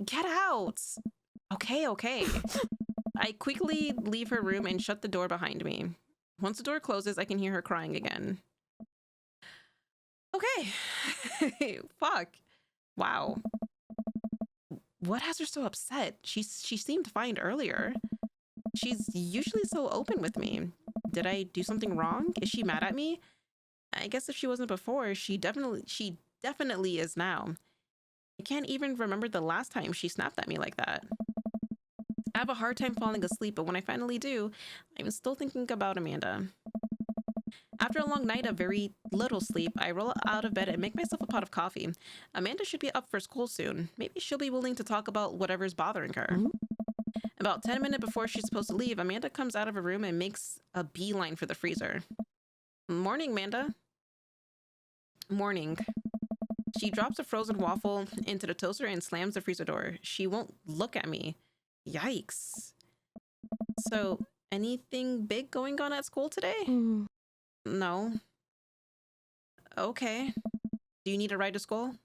get out. Okay. I quickly leave her room and shut the door behind me. Once the door closes, I can hear her crying again. Okay. Fuck. Wow. What has her so upset? She seemed fine earlier. She's usually so open with me. Did I do something wrong? Is she mad at me? I guess if she wasn't before, she definitely is now. I can't even remember the last time she snapped at me like that. I have a hard time falling asleep, but when I finally do, I'm still thinking about Amanda. After a long night of very little sleep, I roll out of bed and make myself a pot of coffee. Amanda should be up for school soon. Maybe she'll be willing to talk about whatever's bothering her. About 10 minutes before she's supposed to leave, Amanda comes out of her room and makes a beeline for the freezer. Morning, Amanda. Morning. She drops a frozen waffle into the toaster and slams the freezer door. She won't look at me. Yikes. So, anything big going on at school today? No. Okay. Do you need a ride to school?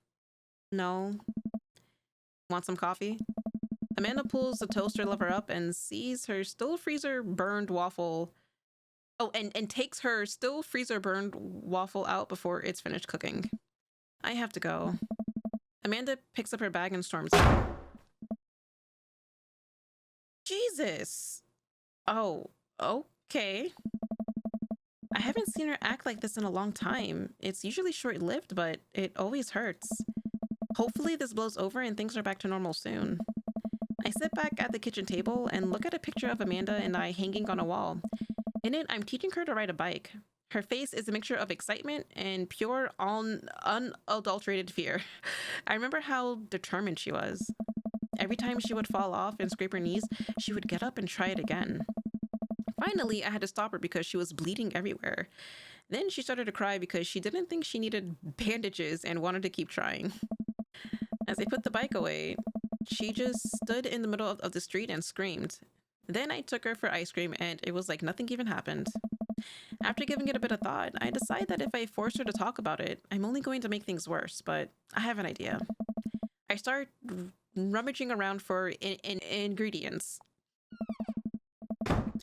No. Want some coffee? Amanda pulls the toaster lever up and sees her still freezer burned waffle. Oh, and takes her still freezer burned waffle out before it's finished cooking. I have to go. Amanda picks up her bag and storms out. Jesus. Oh, okay. I haven't seen her act like this in a long time. It's usually short-lived, but it always hurts. Hopefully this blows over and things are back to normal soon. I sit back at the kitchen table and look at a picture of Amanda and I hanging on a wall. In it, I'm teaching her to ride a bike. Her face is a mixture of excitement and pure, unadulterated fear. I remember how determined she was. Every time she would fall off and scrape her knees, she would get up and try it again. Finally, I had to stop her because she was bleeding everywhere. Then she started to cry because she didn't think she needed bandages and wanted to keep trying. As I put the bike away, she just stood in the middle of the street and screamed. Then I took her for ice cream and it was like nothing even happened. After giving it a bit of thought, I decide that if I force her to talk about it, I'm only going to make things worse, but I have an idea. I start rummaging around for ingredients.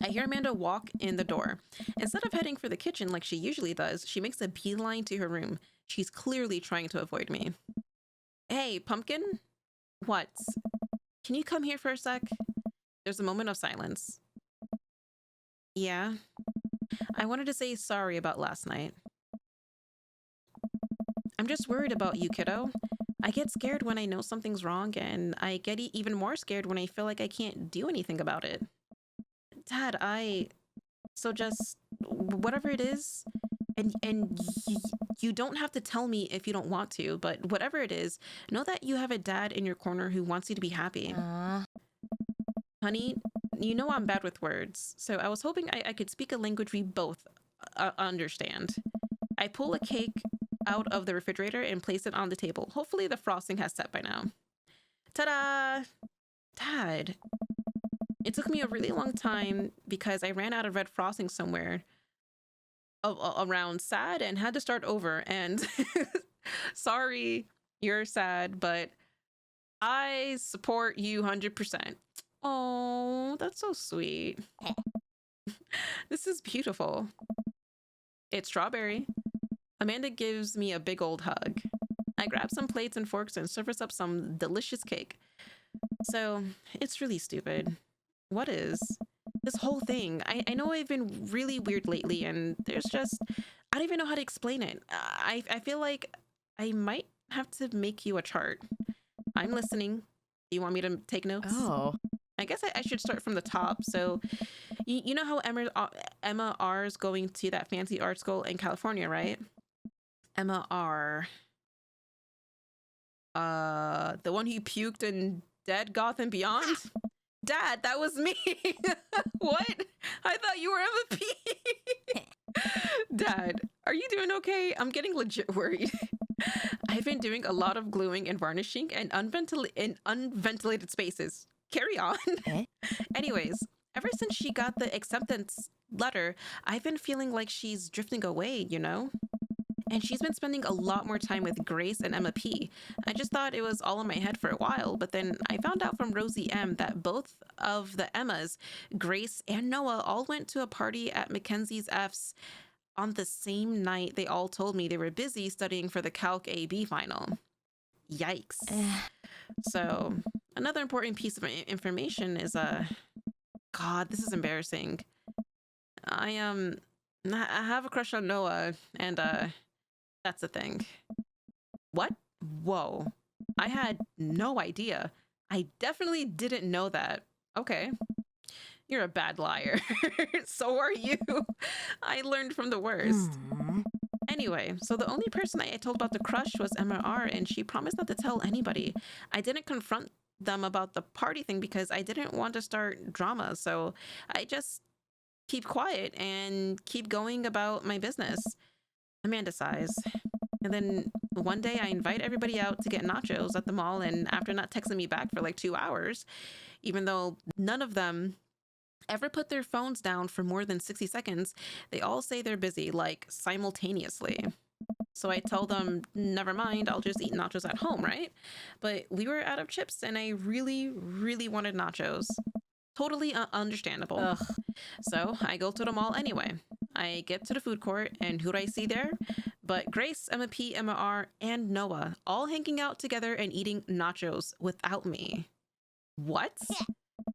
I hear Amanda walk in the door. Instead of heading for the kitchen like she usually does, she makes a beeline to her room. She's clearly trying to avoid me. Hey, Pumpkin? What? Can you come here for a sec? There's a moment of silence. Yeah? I wanted to say sorry about last night. I'm just worried about you, kiddo. I get scared when I know something's wrong, and I get even more scared when I feel like I can't do anything about it. Dad, so just whatever it is, and you don't have to tell me if you don't want to, but whatever it is, know that you have a dad in your corner who wants you to be happy. Honey, you know I'm bad with words, so I was hoping I could speak a language we both understand. I pull a cake out of the refrigerator and place it on the table. Hopefully the frosting has set by now. Ta-da! Dad. It took me a really long time because I ran out of red frosting somewhere around sad and had to start over. And sorry, you're sad, but I support you 100%. Oh, that's so sweet. This is beautiful. It's strawberry. Amanda gives me a big old hug. I grab some plates and forks and serve us up some delicious cake. So, it's really stupid. What is? This whole thing. I know I've been really weird lately and there's just... I don't even know how to explain it. I feel like I might have to make you a chart. I'm listening. Do you want me to take notes? Oh. I guess I should start from the top. So, you know how Emma R is going to that fancy art school in California, right? Emma R. The one who puked in Dead Goth and Beyond? Dad, that was me. What? I thought you were MVP. Dad, are you doing okay? I'm getting legit worried. I've been doing a lot of gluing and varnishing and unventilated spaces. Carry on. Anyways, ever since she got the acceptance letter, I've been feeling like she's drifting away, you know? And she's been spending a lot more time with Grace and Emma P. I just thought it was all in my head for a while, but then I found out from Rosie M that both of the Emmas, Grace and Noah, all went to a party at Mackenzie's F's on the same night. They all told me they were busy studying for the Calc AB final. Yikes. So another important piece of information is, God, this is embarrassing. I have a crush on Noah, and that's the thing. What? Whoa. I had no idea. I definitely didn't know that. Okay. You're a bad liar. So are you. I learned from the worst. Anyway, so the only person I told about the crush was MR, and she promised not to tell anybody. I didn't confront them about the party thing because I didn't want to start drama, so I just keep quiet and keep going about my business. Amanda sighs. And then one day I invite everybody out to get nachos at the mall, and after not texting me back for like 2 hours, even though none of them ever put their phones down for more than 60 seconds, they all say they're busy, like simultaneously. So I tell them, never mind, I'll just eat nachos at home, right? But we were out of chips and I really, really wanted nachos. Totally understandable. Ugh. So I go to the mall anyway. I get to the food court, and who do I see there? But Grace, Emma P, Emma R, and Noah, all hanging out together and eating nachos without me. What?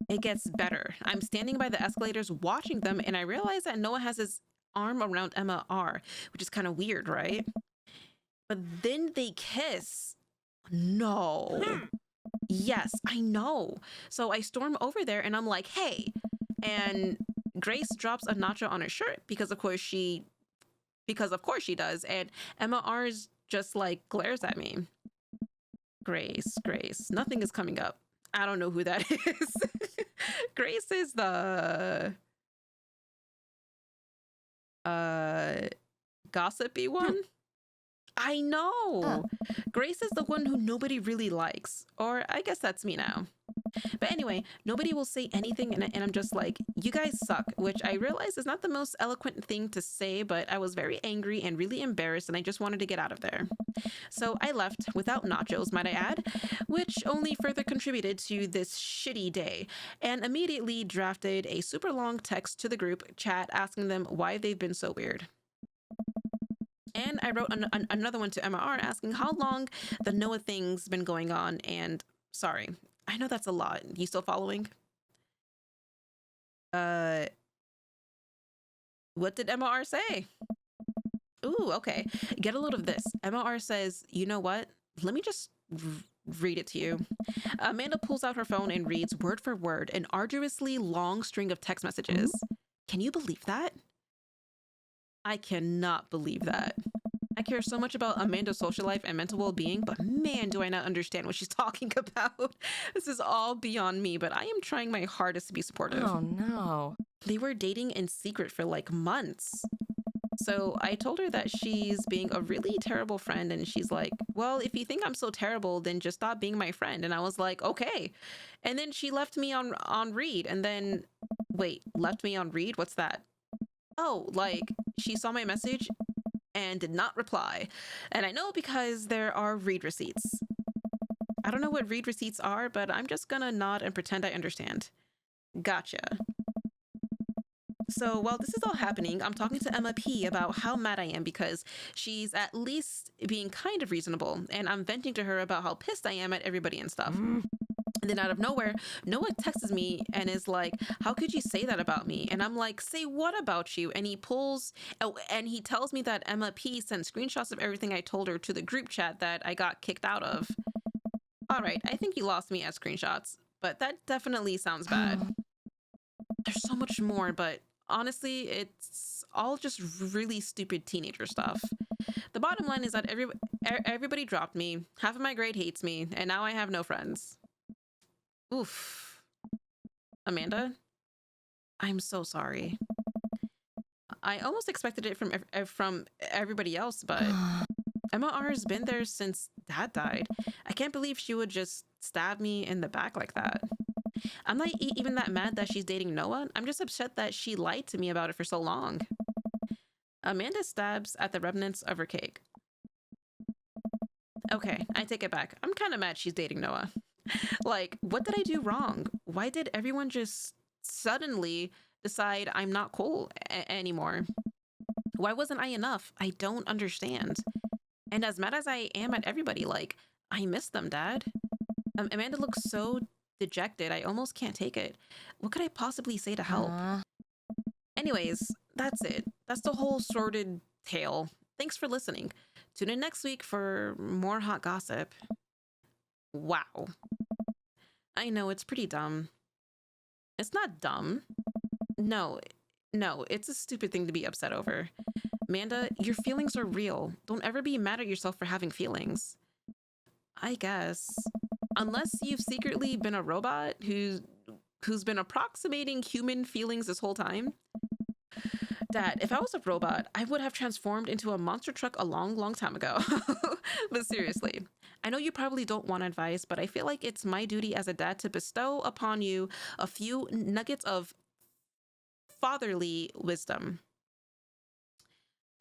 It gets better. I'm standing by the escalators watching them, and I realize that Noah has his arm around Emma R, which is kind of weird, right? But then they kiss. No. Yes, I know. So I storm over there and I'm like, hey. And Grace drops a nacho on her shirt because of course she does. And Emma R's just like glares at me. Grace, nothing is coming up. I don't know who that is. Grace is the gossipy one. I know. Grace is the one who nobody really likes. Or I guess that's me now. But anyway, nobody will say anything, and I'm just like, you guys suck, which I realize is not the most eloquent thing to say, but I was very angry and really embarrassed, and I just wanted to get out of there. So I left without nachos, might I add, which only further contributed to this shitty day, and immediately drafted a super long text to the group chat asking them why they've been so weird. And I wrote another one to MR asking how long the Noah thing's been going on, and sorry, I know that's a lot. You still following? What did MR say? Ooh, okay. Get a load of this. MR says, you know what? Let me just read it to you. Amanda pulls out her phone and reads word for word an arduously long string of text messages. Can you believe that? I cannot believe that. I care so much about Amanda's social life and mental well-being, but man, do I not understand what she's talking about. This is all beyond me, but I am trying my hardest to be supportive. Oh no. They were dating in secret for like months. So I told her that she's being a really terrible friend, and she's like, well, if you think I'm so terrible, then just stop being my friend. And I was like, okay. And then she left me on read, and then, wait, left me on read? What's that? Oh, like she saw my message and did not reply. And I know because there are read receipts. I don't know what read receipts are, but I'm just gonna nod and pretend I understand. Gotcha. So while this is all happening, I'm talking to Emma P about how mad I am because she's at least being kind of reasonable, and I'm venting to her about how pissed I am at everybody and stuff. And then out of nowhere, Noah texts me and is like, how could you say that about me? And I'm like, say what about you? And he tells me that Emma P sent screenshots of everything I told her to the group chat that I got kicked out of. All right, I think you lost me at screenshots, but that definitely sounds bad. There's so much more, but honestly, it's all just really stupid teenager stuff. The bottom line is that everybody dropped me, half of my grade hates me, and now I have no friends. Oof. Amanda, I'm so sorry. I almost expected it from everybody else, but MLR's been there since Dad died. I can't believe she would just stab me in the back like that. I'm not even that mad that she's dating Noah. I'm just upset that she lied to me about it for so long. Amanda stabs at the remnants of her cake. Okay, I take it back. I'm kind of mad she's dating Noah. Like, what did I do wrong? Why did everyone just suddenly decide I'm not cool anymore? Why wasn't I enough? I don't understand. And as mad as I am at everybody, like, I miss them, Dad. Amanda looks so dejected. I almost can't take it. What could I possibly say to help? Anyways, that's it. That's the whole sordid tale. Thanks for listening. Tune in next week for more hot gossip. Wow. I know, it's pretty dumb. It's not dumb. No, it's a stupid thing to be upset over. Amanda, your feelings are real. Don't ever be mad at yourself for having feelings. I guess. Unless you've secretly been a robot who's been approximating human feelings this whole time. Dad, if I was a robot, I would have transformed into a monster truck a long time ago. But seriously, I know you probably don't want advice, but I feel like it's my duty as a dad to bestow upon you a few nuggets of fatherly wisdom.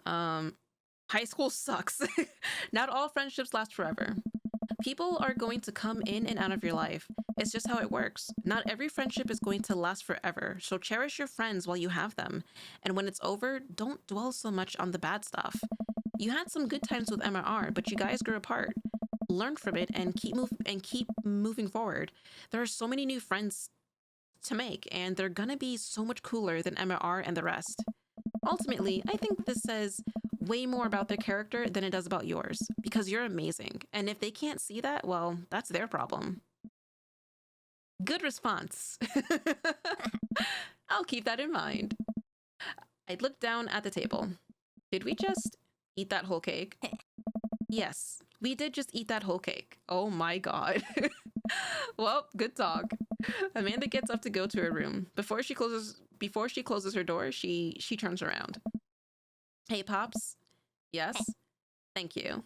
High school sucks. Not all friendships last forever. People are going to come in and out of your life. It's just how it works. Not every friendship is going to last forever, so cherish your friends while you have them. And when it's over, don't dwell so much on the bad stuff. You had some good times with MRR, but you guys grew apart. Learn from it and keep moving forward. There are so many new friends to make, and they're gonna be so much cooler than MRR and the rest. Ultimately, I think this says way more about their character than it does about yours, because you're amazing. And if they can't see that, well, that's their problem. Good response. I'll keep that in mind. I looked down at the table. Did we just eat that whole cake? Yes, we did just eat that whole cake. Oh my god. Well, good talk. Amanda gets up to go to her room. Before she closes her door, she turns around. Hey, Pops. Yes? Thank you.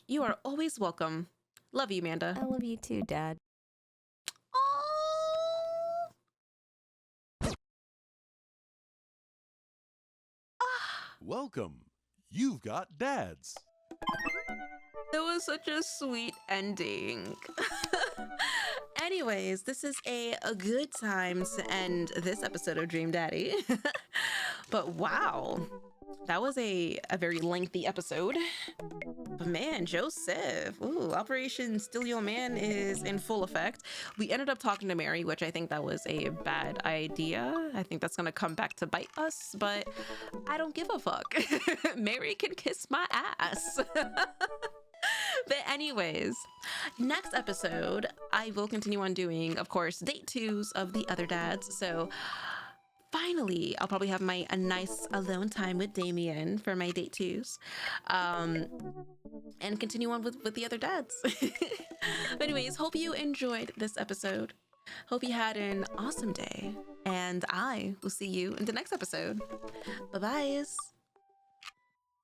You are always welcome. Love you, Amanda. I love you too, Dad. Welcome. You've got dads. It was such a sweet ending. Anyways, this is a good time to end this episode of Dream Daddy. But wow, that was a very lengthy episode. But man, Joseph, ooh, Operation Steal Your Man is in full effect. We ended up talking to Mary, which I think that was a bad idea. I think that's gonna come back to bite us, but I don't give a fuck. Mary can kiss my ass. But anyways, next episode, I will continue on doing, of course, date twos of the other dads. So finally, I'll probably have a nice alone time with Damian for my date twos. And continue on with the other dads. But anyways, hope you enjoyed this episode. Hope you had an awesome day. And I will see you in the next episode. Bye-bye.